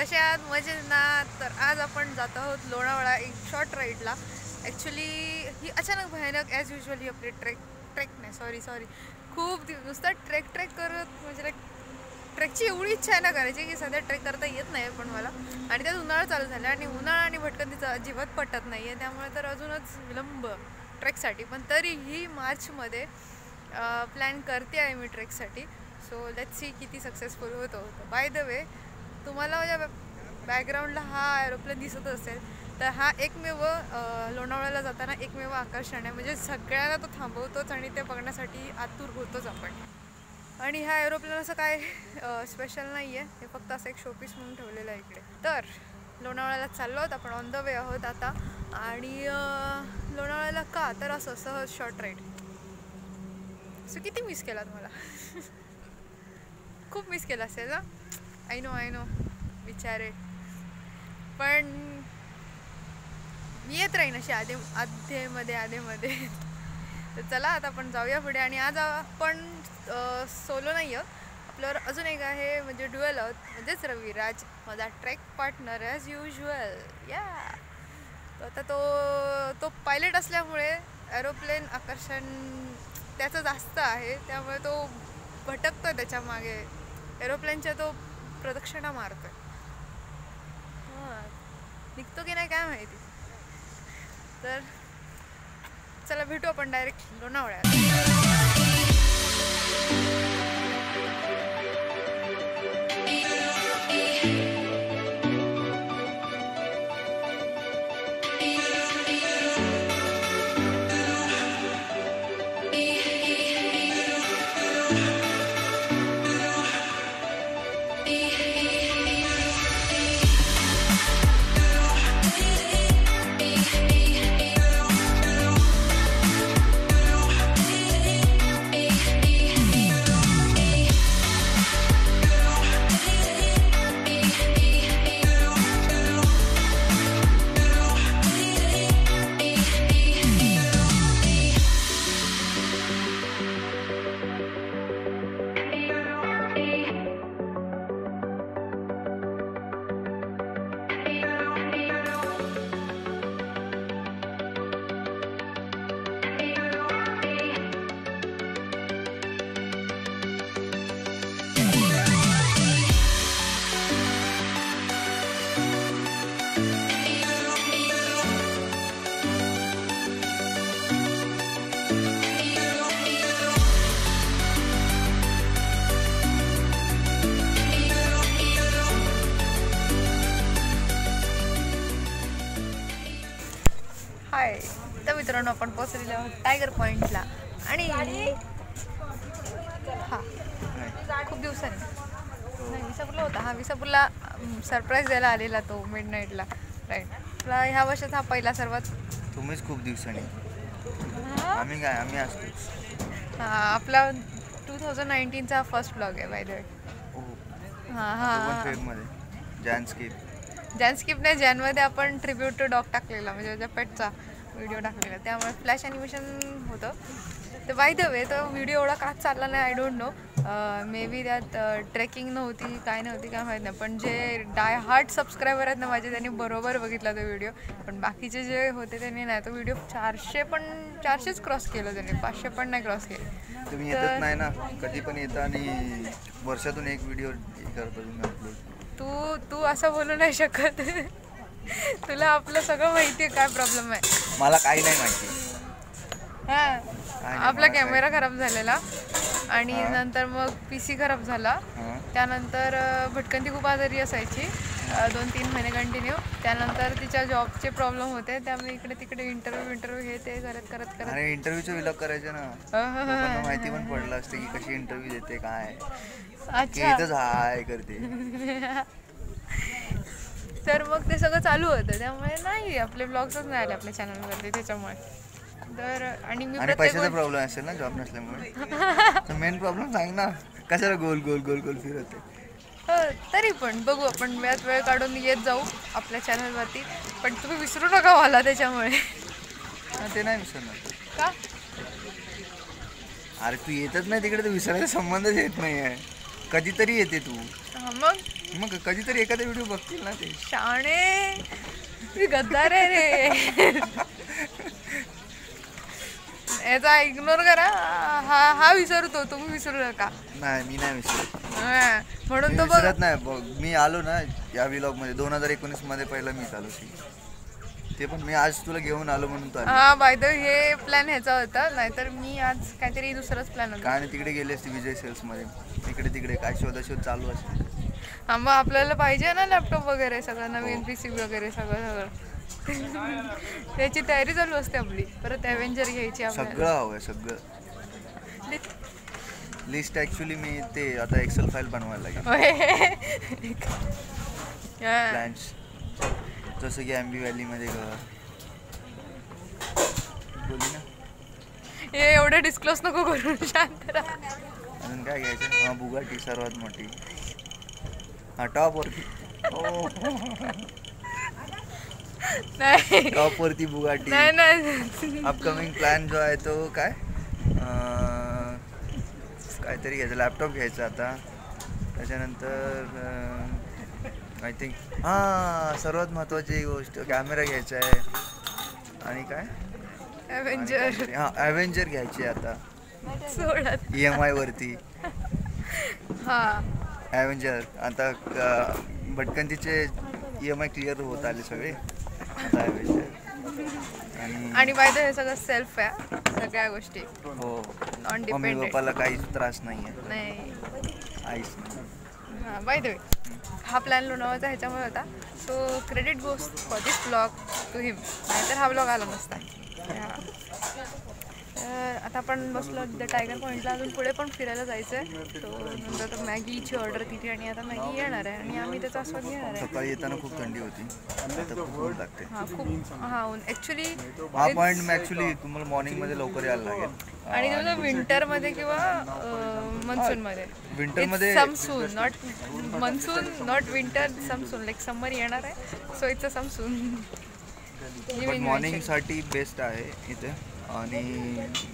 कसे आहात? मजेत ना? तर आज आपण जात आहोत लोणावळा एक शॉर्ट राईडला. ॲक्च्युली ही अचानक भयानक ॲज युजली आपली ट्रेक नाही सॉरी खूप नुसतं ट्रेक करत म्हणजे लाईक ट्रेकची एवढी इच्छा आहे ना करायची की सध्या ट्रेक करता येत नाही पण मला. आणि त्यात उन्हाळा चालू झाला आणि उन्हाळा आणि भटकंतीचं अजिबात पटत नाही आहे, त्यामुळे तर अजूनच विलंब ट्रेकसाठी. पण तरीही मार्चमध्ये प्लॅन करते आहे मी ट्रेकसाठी. सो लेट्स सी किती सक्सेसफुल होतो. बाय द वे, तुम्हाला माझ्या बॅकग्राऊंडला हा एरोप्लेन दिसत असेल तर हा एकमेव लोणावळ्याला जाताना एकमेव आकर्षण आहे. म्हणजे सगळ्यांना तो थांबवतोच आणि ते बघण्यासाठी आतुर होतोच आपण. आणि हा एरोप्लेन असं काय स्पेशल नाही आहे, हे फक्त असं एक शोपीस म्हणून ठेवलेलं आहे इकडे. तर लोणावळ्याला चाललो आहोत आपण, ऑन द वे आहोत आता. आणि लोणावळ्याला का तर असं सहज शॉर्ट राईड. सो किती मिस केला तुम्हाला? खूप मिस केला असेल ना? आय नो विचारे. पण मी येत राहीन अशी आधेमध्ये. तर चला आता आपण जाऊया पुढे. आणि आज आपण सोलो नाही आहोत, आपल्यावर अजून एक आहे म्हणजे ड्युएल आहोत, म्हणजेच रविराज माझा ट्रेक पार्टनर ॲज युजल. या आता तो पायलट असल्यामुळे एरोप्लेन आकर्षण त्याचं जास्त आहे, त्यामुळे तो भटकतोय त्याच्या मागे. एरोप्लेनच्या तो प्रदक्षिणा मारतोय. निघतो की नाही काय माहिती. तर चला भेटू आपण डायरेक्ट लोणावळ्यात. हाय, तर मित्रांनो आपण पोहोचलेलो आहोत टायगर पॉईंटला. आणि हा खूप दिवसांनी नाही विसापूरला होता. हा विसापूरला सरप्राईज द्यायला आलेला तो मिडनाईटला. राईट, आपला ह्या वर्षाचा हा पहिला सर्वात. तुम्हीच खूप दिवसांनी. आम्ही असतो. आपला 2019चा फर्स्ट ब्लॉग आहे बाय द वे. जॅनस्किप नाही, जॅनमध्ये आपण ट्रिब्यूट टू डॉग टाकलेला, म्हणजे माझ्या पेटचा व्हिडिओ टाकलेला, त्यामुळे फ्लॅश ॲनिमेशन होतं. तर बाय द वे तो व्हिडिओ एवढा का चालला नाही I don't know. May be त्यात ट्रेकिंग नव्हती काय माहीत नाही. पण जे डाय हार्ट सबस्क्रायबर आहेत ना माझे, त्यांनी बरोबर बघितला तो व्हिडिओ. पण बाकीचे जे होते त्यांनी नाही. तो व्हिडिओ 400च क्रॉस केलं त्यांनी, 500 पण नाही क्रॉस केले. तुम्ही येतच नाही ना, कधी पण येता आणि वर्षातून एक व्हिडिओ करतो तुम्ही अपलोड. तू असं बोलू नाही शकत. तुला आपलं सगळं माहिती आहे काय प्रॉब्लेम आहे. मला काही नाही माहिती. आपला कॅमेरा खराब झालेला आणि नंतर मग PC खराब झाला. त्यानंतर भटकंती खूप आजारी असायची 2-3 महिने कंटिन्यू. त्यानंतर तिच्या जॉबचे प्रॉब्लेम होते, त्यामुळे इकडे तिकडे इंटरव्ह्यू हे ते करत अरे इंटरव्ह्यूचे व्लॉग करायचे ना, माहिती पण पडलं असते की कशी इंटरव्ह्यू देते काय. अच्छा हाय करते. तर मग ते सगळं चालू होतं, त्यामुळे नाही आपले ब्लॉग्सच नाही आले आपल्या चॅनलवरती त्याच्यामुळे. तर आणि पैशाचा प्रॉब्लेम असेल ना जॉब नसल्यामुळे. मेन प्रॉब्लेम सांग ना, कशाला गोल फिरते. तरी पण बघू आपण वेळ काढून येत जाऊ आपल्या चॅनलवरती. पण तुम्ही विसरू नका मला त्याच्यामुळे. ते नाही विसरणार का? अरे तू येतच नाही तिकडे, तर विसरायचा संबंधच येत नाही आहे. कधीतरी येते तू. मग मग कधीतरी एखादा व्हिडिओ बघतील ना ते. शाणे मी गद्दार आहे रे. याचा इग्नोर करा. हा विसरतो, तुम्ही विसरू नका. नाही मी नाही विसरत. म्हणून तो विसरत नाही. मी आलो ना या व्लॉग मध्ये 2019 मध्ये पहिला मीच आलो. ते पण मी आज तुला घेऊन आलो म्हणून तो. हा बाय द हे प्लॅन ह्याचा होता, नाहीतर मी आज काहीतरी दुसराच प्लॅन होता. काय तिकडे गेली असती विजय सेल्स मध्ये, इकडे तिकडे काय शोध चालू असते. हा मग आपल्याला पाहिजे ना लॅपटॉप वगैरे सगळं, नवीन पीसी वगैरे सगळं त्याची तयारी चालू असते आपली. परत ॲव्हेंजर घ्यायची आपल्याला. सगळं हवंय सगळं. लिस्ट ऍक्च्युली मी ते आता एक्सेल फाईल बनवायला लागेल. प्लॅन्स जसं की एम्बी व्हॅली मध्ये घर बोली ना. हे एवढं डिस्क्लोज नको करून शांत राहा. अजून काय घ्यायचं. हा बुगाटी सर्वात मोठी. हा टॉप वरती. नाही टॉप वरती बुगाटी. नाही अपकमिंग प्लॅन जो आहे तो काय काहीतरी घ्यायचं. लॅपटॉप घ्यायचा आता. त्याच्यानंतर आय थिंक सर्वात महत्त्वाची गोष्ट कॅमेरा घ्यायचा आहे. आणि काय ॲव्हेंजर घ्यायची आता EMI वरती. ॲव्हेंजर आता भटकंतीचे EMI क्लिअर होत आले सगळे. आता ॲव्हेंजर आणि बाय द हे सगळं सेल्फ आहे सगळ्या गोष्टी. हो नॉन मम्मी डिपेंडेंट. पप्पाला काहीच त्रास नाही आहे. नाही आईच नाही. हां बाय द वे हा प्लॅन लोणावळ्याचा ह्याच्यामुळे होता. So credit goes for this blog to him, नाहीतर हा ब्लॉग आला नसता. तर आता आपण बसलो तिथे टायगर पॉईंटला. अजून पुढे पण फिरायला जायचं आहे. तो नंतर तर मॅगीची ऑर्डर दिली आणि आता मॅगी येणार आहे आणि आम्ही त्याचा आस्वाद घेणार आहे. सकाळी येताना खूप थंडी होती, आता खूप ऊन लागते. हां खूप ऊन ॲक्च्युली. हा पॉईंट ॲक्च्युली तुम्हाला मॉर्निंगमध्ये लवकर यायला लागेल. आणि तुला विंटरमध्ये किंवा मनसूनमध्ये. विंटरमध्ये समसून नॉट मनसून, नॉट विंटर, समसून लाईक समर येणार आहे. सो इट्स अ समसून. मॉर्निंगसाठी बेस्ट आहे इथे. आणि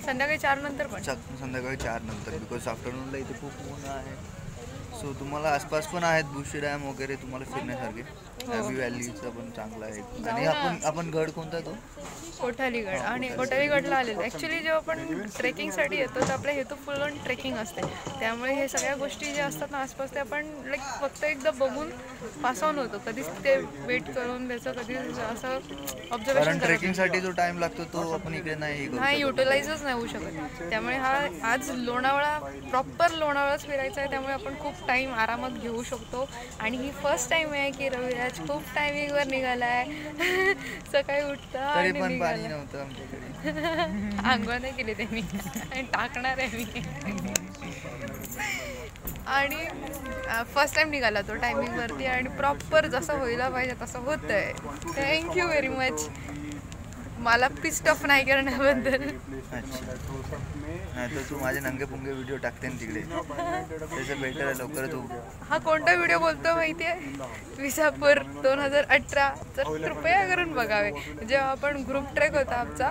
संध्याकाळी 4 नंतर पण. संध्याकाळी 4 नंतर बिकॉज आफ्टरनूनला इथे खूप ऊन आहे. सो तुम्हाला आसपास पण आहेत बुशी डॅम वगैरे तुम्हाला फिरण्यासारखे. एम्बी व्हॅलीचं पण चांगलं आहे. आणि आपण गड कोणता तो कोठालीगड. आणि कोठालीगडला आलेलो ॲक्च्युली जेव्हा आपण ट्रेकिंगसाठी येतो तर आपला हेतू फुल ऑन ट्रेकिंग असते. त्यामुळे हे सगळ्या गोष्टी ज्या असतात ना आसपास ते आपण लाईक फक्त एकदा बघून पास ऑन होतो. कधीच ते वेट करून त्याचं कधी असं ऑब्झर्वेशन. ट्रेकिंगसाठी जो टाइम लागतो तो आपण इकडे नाही युटिलाइजच नाही होऊ शकत. त्यामुळे हा आज लोणावळा प्रॉपर लोणावळाच फिरायचा आहे. त्यामुळे आपण खूप टाईम आरामात घेऊ शकतो. आणि ही फर्स्ट टाइम आहे की रविराज खूप टायमिंगवर निघाला आहे. सकाळी उठता आणि पाणी नव्हतं आमच्याकडे. आंघोळ नाही केली त्यांनी, टाकणार आहे मी. आणि फर्स्ट टाइम निघाला तो टायमिंगवरती आणि प्रॉपर जसं व्हायला पाहिजे तसं होतं आहे. थँक्यू व्हेरी मच मला पिस्ट ऑफ नाही करण्याबद्दल. नाही तर तू माझे नंगे पुंगे व्हिडिओ टाकते ना तिकडे, त्याचं बेटर आहे. लवकर तू हा कोणता व्हिडिओ बोलतो माहिती आहे? विसापूर 2018. तर कृपया करून बघावे. जेव्हा आपण ग्रुप ट्रेक होता आमचा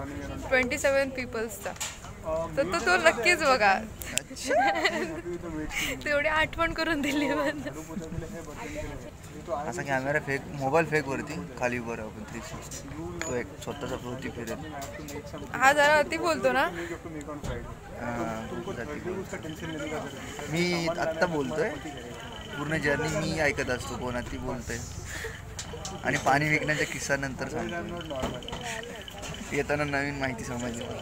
27 पीपल्सचा, तर तो नक्कीच बघा. तेवढी आठवण करून दिली. असा कॅमेरा फेक, मोबाईल फेक वरती खाली वर आपण 360 तो एक स्वतःचा प्रवृत्ती फिरत. हा जरा अति बोलतो ना. मी आत्ता बोलतोय, पूर्ण जर्नी मी ऐकत असतो कोण ती बोलतोय. आणि पाणी विकण्याच्या किस्सा नंतर सांगतो. येताना नवीन माहिती समजली मला.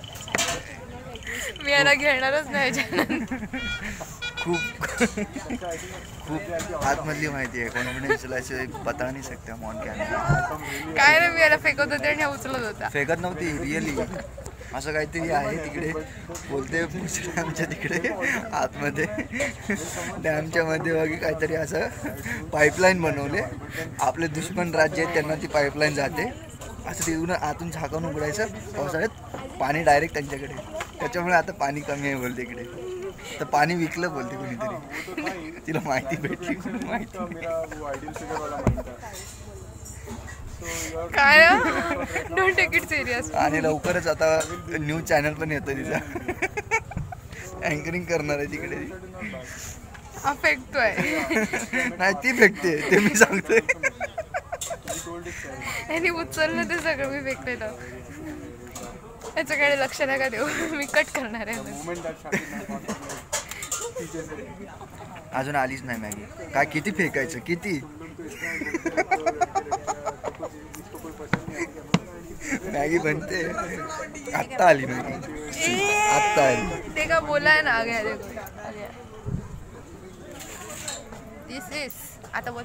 मी याला घेणारच नाही. खूप आतमधली माहिती आहे, कॉन्फिडेन्शियल असे बता नाही सकते मॉन कॅमेरा. काय रे मी याला फेकत होते आणि उचलत होता. फेकत नव्हती, रिअली असं काहीतरी आहे तिकडे. बोलते डॅमच्या तिकडे आतमध्ये, डॅमच्या मध्ये वगैरे काहीतरी असं पाईपलाईन बनवले. आपले दुश्मन राज्य आहेत त्यांना ती पाईपलाईन जाते असं तिथून आतून झाकून उघडायचं. पावसाळ्यात पाणी डायरेक्ट त्यांच्याकडे, त्याच्यामुळे आता पाणी कमी आहे बोलते इकडे. तर पाणी विकलं बोलते कोणीतरी, तिला माहिती भेटली. माहिती काय डोंट टेक इट सिरियस. आणि लवकरच आता न्यूज चॅनल पण येतं तिचा, अँकरिंग करणार आहे तिकडे. हा फेकतोय. नाही ती फेकते ते मी सांगतोय. यांनी उचललं ते सगळं मी फेकलेलं. याच्याकडे लक्ष नका देऊ, मी कट करणार आहे. अजून आलीच नाही मॅगी. काय किती फेकायचं किती. मॅगी बनते. आत्ता आली मॅगी. आत्ता आली. ते का बोलाय ना आगे दिस इज आता बोल.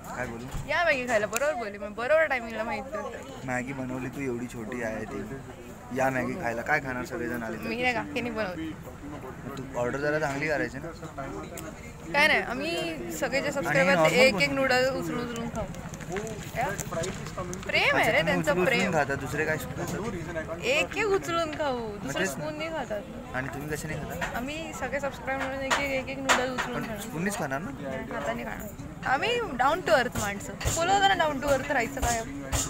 काय बोलू. या मॅगी खायला. बरोबर बोलली मी. बरोबर टायमिंगला माहिती होतं. मॅगी बनवली तू एवढी छोटी आहे ती. या मॅगी खायला. काय खाणार सगळेजण आले. मी नाही काकीने बनवली. तू ऑर्डर जरा चांगली करायची ना. काय नाही आम्ही सगळे जे सबस्क्रायबर एक एक नूडल उचलून उचलून खाऊ. प्रेम आहे रे त्यांचं प्रेम. खाता दुसरे काय खातात. एक एक उचलून खाऊ. दुसरं स्पून नाही खातात. आणि तुम्ही कसे नाही खाता. आम्ही सगळे सबस्क्राईब म्हणून एक एक नूडल उचलून खाणार. स्पूननीच खाणार ना. हाताने खाणार. आम्ही डाऊन टू अर्थ माणसं. बोलत होतं ना डाऊन टू अर्थ राहायचं. काय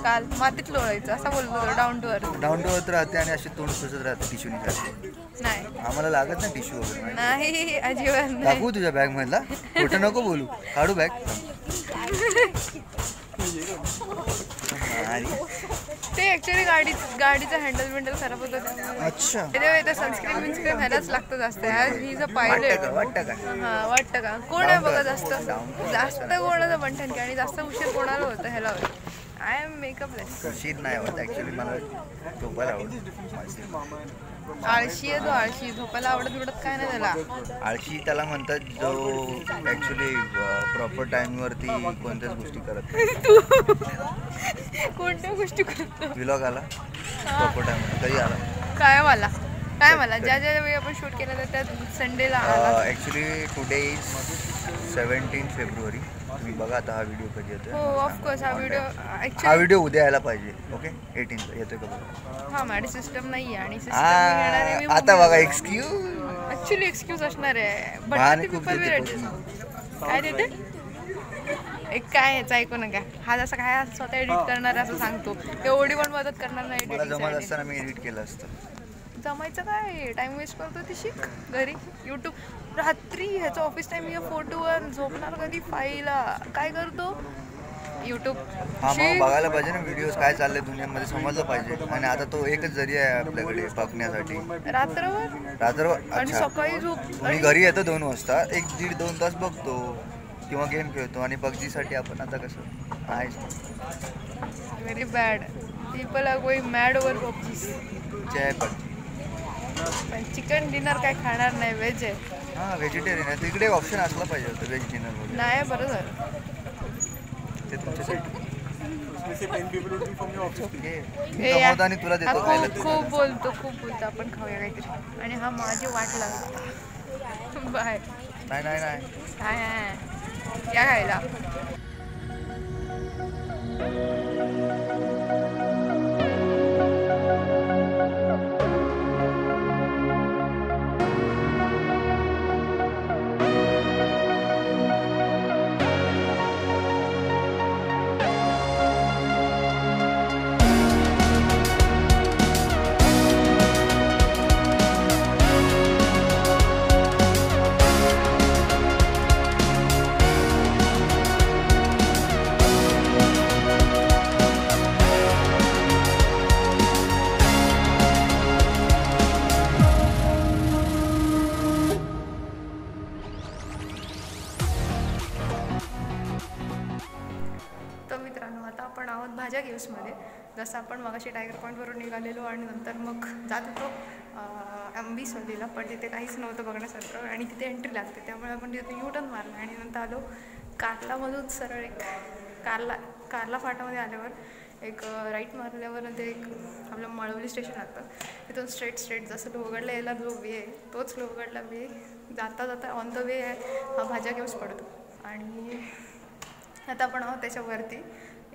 काल मातीत लोळायचं असं बोलतो होतो. Down to earth. Down to earth राहते आणि असे तोंड पुसत राहते टिश्यूनी खाते. नाही आम्हाला लागत नाही टिश्यू वगैरे. नाही अजिबात नाही. दाखवू तुझ्या बॅग मधला. खोटं नको बोलू. काढू बॅग. ते ऍक्च्युली गाडीचं हँडल बिंडल खराब होतं. अच्छा ते सनस्क्रीन बिनस्क्रीन घ्यायलाच लागतं जास्त. He is a pilot. वाटतं का. हा वाटतं का. कोण आहे बघा जास्त कोणाचं बनठण की आणि जास्त उशीर कोणाला होतं ह्याला. I am मेकअपलेस. शीत नाही आवडत ऍक्च्युली मला. झोपायला आवडत. आळशी आहे तो. आळशी. झोपायला आवडत काय नाही त्याला. आळशी त्याला म्हणतात जो ऍक्च्युली प्रॉपर टाइमवरती कोणत्याच गोष्टी करत नाही. कोणत्या गोष्टी करतो. व्लॉग आला प्रॉपर टाइम कधी आला. काय मला ज्या वेळी आपण शूट केलं तर त्या संडेला आला. Actually today is 17 February. तुम्ही बघा आता हा व्हिडिओ कधी येतोय. हो ऑफकोर्स हा व्हिडिओ उद्या यायला पाहिजे. ओके 18 येतोय का बघा. हा माझी सिस्टम नाही आहे आणि सिस्टम आता बघा एक्सक्यूज. ऍक्च्युली एक्सक्यूज असणार आहे. काय देते एक काय याचं ऐकू नका. हा जसं काय स्वतः एडिट करणार असं सांगतो. एवढी पण मदत करणार नाही. मला जमत असताना मी एडिट केलं असतं. जमायचं काय. टाइम वेस्ट करतो ती. शिक घरी यूट्यूब. रात्री ह्याचं ऑफिस टाइम या फोटोवर झोपणार कधी फाईला. काय करतो यूट्यूब. हा मग बघायला पाहिजे ना व्हिडिओज काय चालले दुनियामध्ये समजलं पाहिजे. आणि आता तो एकच जरिया आहे आपल्याकडे बघण्यासाठी. रात्रभर आणि सकाळी झोप. मी घरी येतो 2 वाजता. 1-1.5-2 तास बघतो किंवा गेम खेळतो. आणि पबजीसाठी आपण आता कसं आहेच. Very bad. People are going mad over PUBG. जय पबजी. पण चिकन डिनर काय खाणार नाही. व्हेज आहे. हां व्हेजिटेरियन आहे. तिकडे ऑप्शन असला पाहिजे होतं व्हेज डिनर वगैरे. नाही बरं झालं ते तुमच्यासाठी. आणि तुला देतो खायला. खूप बोलतो आपण खाऊया काहीतरी. आणि हा माझी वाट लागला. बाय. नाही या खायला. भाज्या केव्समध्ये. जसं आपण मगाशी टायगर पॉईंटवरून निघालेलो आणि नंतर मग जात होतो अंबिसवलीला. पण तिथे काहीच नव्हतं बघण्यासारखं आणि तिथे एंट्री लागते. त्यामुळे आपण तिथे U-टर्न मारला आणि नंतर आलो कार्लामधून सरळ एक कार्ला फाटामध्ये आल्यावर एक राईट मारल्यावर ते एक आपलं मळवली स्टेशन लागतं. तिथून स्ट्रेट जसं लोहगडला यायला जो वे आहे तोच लोहगडला वे. जाता ऑन द वे आहे हा भाज्या केव्स पडतो. आणि आता आपण आहोत त्याच्यावरती.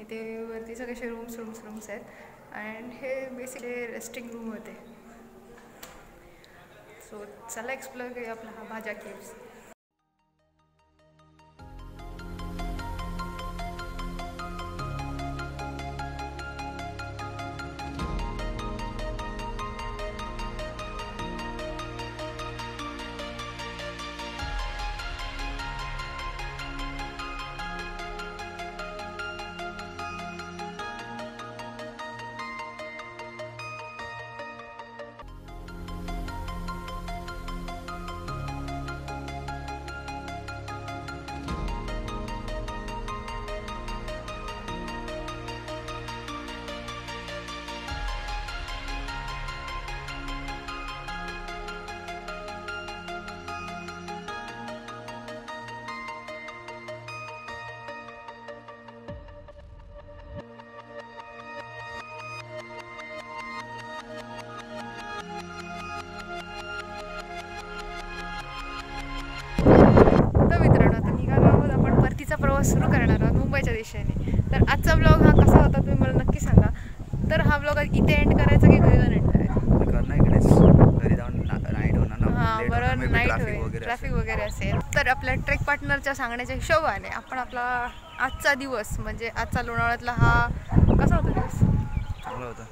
इथे वरती सगळे रूम्स आहेत. अँड हे बेसिकली रेस्टिंग रूम होते. सो चला एक्सप्लोअर करूया आपला हा भाज्या केव्स. लोहगडच्या दिशेने. तर आजचा ब्लॉग हा कसा होता तुम्ही मला नक्की सांगा. तर हा ब्लॉग इथे एंड करायचा की घरी जाऊन एंड करायचा? करणार इकडेच, घरी जाऊन नाईट होणार ना. हां late बरोबर, होणार, maybe नाईट traffic होईल, वगैरे ट्रॅफिक असेल. वगैरे असेल. तर आपल्या ट्रेक पार्टनरच्या सांगण्याच्या हिशोबाने आपण आपला आजचा दिवस म्हणजे आजचा लोणावळ्यातला हा कसा होता दिवस, चांगला होता.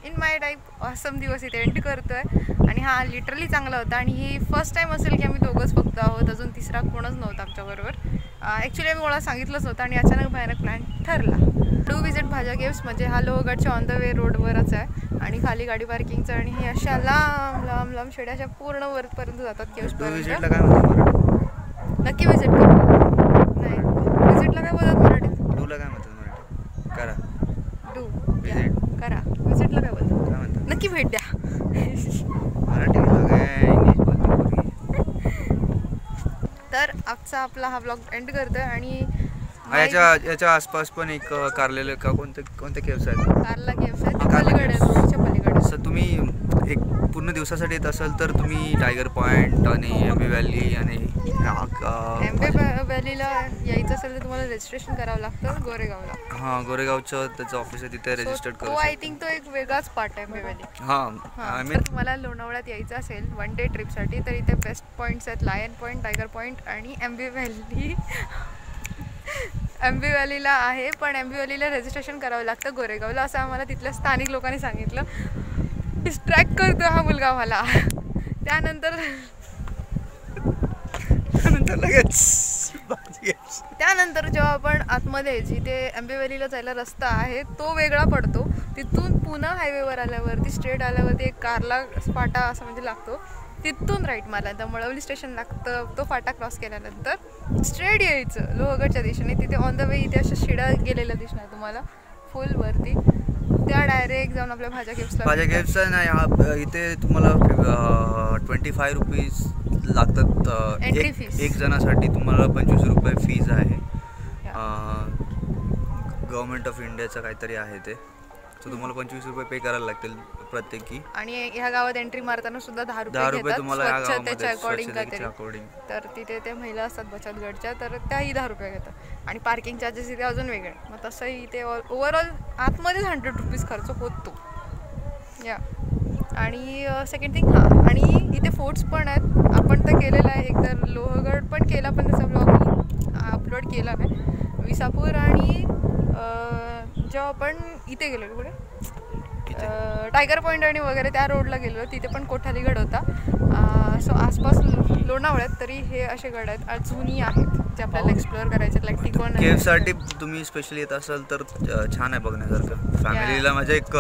इन माय टाईप ऑसम दिवस इथे एंड करतोय. आणि हा लिटरली चांगला होता. आणि ही फर्स्ट टाईम असेल की आम्ही दोघंच फक्त आहोत, अजून तिसरा कोणच नव्हता आमच्याबरोबर. ॲक्च्युली आम्ही कोणाला सांगितलंच नव्हतं आणि अचानक भयानक प्लॅन ठरला. टू विजिट भाजा केव्स म्हणजे हा लोहगडच्या ऑन द वे रोडवरच आहे आणि खाली गाडी पार्किंगचं. आणि हे अशा लांब लांब लांब शेड्याच्या पूर्ण वरपर्यंत जातात केव्सपर्यंत. विजिटला काय म्हणतात मराठी? नक्की विजिट करा. नाही, विजिटला काय बोलतात मराठीत? डूला काय म्हणतात मराठी? करा. Do Visit. करा. विजिटला काय बोलतात? काय म्हणतात नक्की भेट द्या. मराठीला काय इंग्लिश बोलतो. तर आजचा आपला हा ब्लॉग एंड करतोय. आणि याच्या आसपास पण एक कारलेलं का कोणत्या केव्स आहेत? कारला केव्स आहे, कारला पलीकडे caves. रोडच्या पलीकडे. असं तुम्ही एक पूर्ण दिवसासाठी येत असाल तर तुम्ही टायगर पॉईंट आणि एम्बी व्हॅली आणि एम्बे व्हॅलीला यायचं असेल तर तुम्हाला रजिस्ट्रेशन करावं लागतं गोरेगावला. हां, गोरेगावचं त्याचं ऑफिस आहे, तिथे रजिस्टर्ड करू आय शकतो. थिंक तो एक वेगळाच पार्ट आहे एम्बे व्हॅली. हां, आय जर मीन तुम्हाला लोणावळ्यात यायचं असेल वन डे ट्रिपसाठी तर इथे बेस्ट पॉईंट्स आहेत. लायन पॉईंट, टायगर पॉईंट आणि एम्बे व्हॅली. एम्बी व्हॅलीला आहे पण एम्बी व्हॅलीला रजिस्ट्रेशन करावं लागतं गोरेगावला, असं आम्हाला तिथल्या स्थानिक लोकांनी सांगितलं. डिस्ट्रॅक्ट करतो हा मुलगा मला. त्यानंतर जेव्हा आपण आतमध्ये जिथे एम्बे व्हॅलीला जायला रस्ता आहे तो वेगळा पडतो. तिथून पुन्हा हायवेवर आल्यावरती स्ट्रेट आल्यावरती एक कारला फाटा असं म्हणजे लागतो. तिथून राईट मारला तर मळवली स्टेशन लागतं. तो फाटा क्रॉस केल्यानंतर स्ट्रेट यायचं लोहगडच्या दिशेने. तिथे ऑन द वे इथे अशा शिड्या गेलेल्या दिसणार तुम्हाला फुल वरती. त्या डायरेक्ट जाऊन आपल्या भाज्या केव्सचा नाही, इथे तुम्हाला 25 रुपीज लागतात Entry fees. एक जणासाठी. तुम्हाला 25 रुपये फीज आहे. गव्हर्नमेंट ऑफ इंडियाचं काहीतरी आहे ते. तर तुम्हाला 25 रुपये पे करायला लागतील प्रत्येकी. आणि ह्या गावात एंट्री मारताना सुद्धा 10 रुपये घेतात तुम्हाला स्वच्छतेच्या अकॉर्डिंग स्वच्छतेच्या काहीतरी. अकॉर्डिंग. तर तिथे ते महिला असतात बचत गटच्या तर त्याही 10 रुपये घेतात. आणि पार्किंग चार्जेस इथे अजून वेगळे. मग तसंही इथे ओव्हरऑल आतमध्येच 100 रुपीज खर्च होतो या. आणि सेकंड थिंग आणि इथे फोर्ट्स पण आहेत. आपण तर केलेलं आहे एकतर लोहगड पण केला पण त्याचा ब्लॉग मी अपलोड केला नाही. विसापूर आणि जेव्हा आपण इथे गेलो कुठे टायगर पॉईंट आणि वगैरे त्या रोडला गेलो तिथे पण कोठालीगड होता. सो आसपास लोणावळ्यात तरी हे असे गड आहेत अजूनही आहेत जे आपल्याला एक्सप्लोअर करायचे. लाईक टिकोन केव्हसाठी तुम्ही स्पेशली येत असाल तर छान आहे बघण्यासारखं. फॅमिलीला म्हणजे एक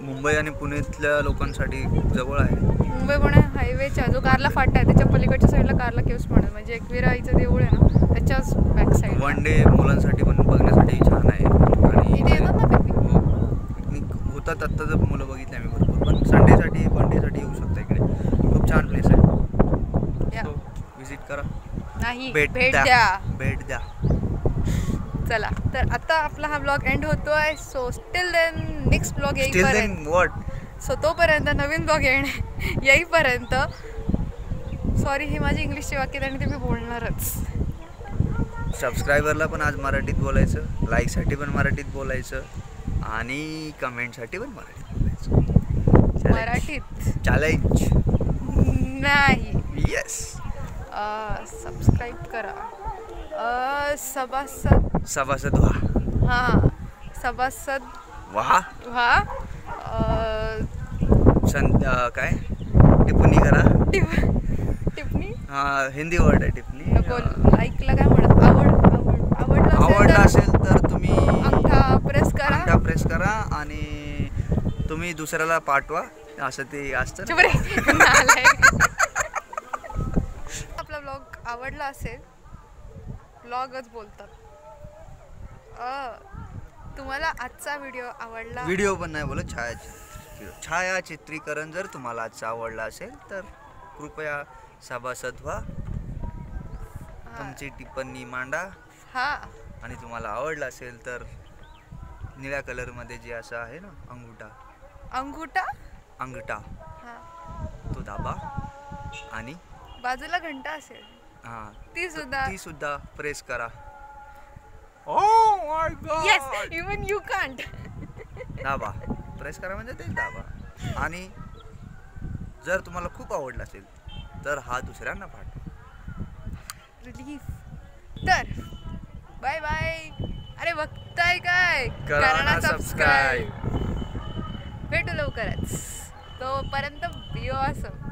मुंबई आणि पुण्यातल्या लोकांसाठी जवळ आहे. मुंबई पुणे हायवेच्या जो कारला फाटा आहे त्याच्या पलीकडच्या साईडला कारला केव्स पण आहे. म्हणजे एकविराईचं देऊळ आहे ना त्याच्याच बॅक साईड. वन डे मुलांसाठी पण बघण्यासाठी छान आहे. आणि इथे येतात ना पिकनिक होतात. आत्ता जर मुलं बघितली आम्ही भरपूर. पण संडेसाठी वन डेसाठी येऊ शकता इकडे. खूप छान प्लेस आहे. विजिट करा. नाही भेट द्या. चला तर आता आपला हा ब्लॉग एंड होतोय. So still then next blog येईपर्यंत सो तोपर्यंत नवीन ब्लॉग येईपर्यंत सॉरी हे माझी इंग्लिशची वाक्य आणि ते मी बोलणारच. सबस्क्रायबरला पण आज मराठीत बोलायचं, लाईकसाठी पण मराठीत बोलायचं आणि कमेंटसाठी पण मराठीत बोलायचं. मराठीत चॅलेंज नाही. येस. सबस्क्राईब करा. सभासद व्हा. हां सभासद व्हा. काय टिप्पणी करा. टिप्पणी हिंदी वर्ड आहे टिप्पणी. नको. लाईकला काय म्हणत आवडला असेल तर तुम्ही अंगठा प्रेस करा आणि तुम्ही दुसऱ्याला पाठवा असं ते असतं. आपला ब्लॉग आवडला असेल. ब्लॉगच बोलतात. तुम्हाला आजचा व्हिडिओ आवडला. व्हिडिओ पण नाही बोलत, छायाचित्रीकरण जर तुम्हाला आजचा आवडला असेल तर कृपया सभासद व्हा. तुमची टिप्पणी मांडा. आणि तुम्हाला आवडला असेल तर निळ्या कलरमध्ये जे असं आहे ना अंगठा तो दाबा आणि बाजूला घंटा असेल ती सुद्धा प्रेस करा. Oh my God! Yes even you can't. दाबा प्रेस करा म्हणजे तेच दाबा. आणि जर तुम्हाला खूप आवडलं असेल तर हा दुसऱ्यांना पाठवा. रिलीफ. तर बाय बाय. अरे बघताय काय, करा ना सबस्क्राईब. भेटू लवकरच. तोपर्यंत बी ऑसम.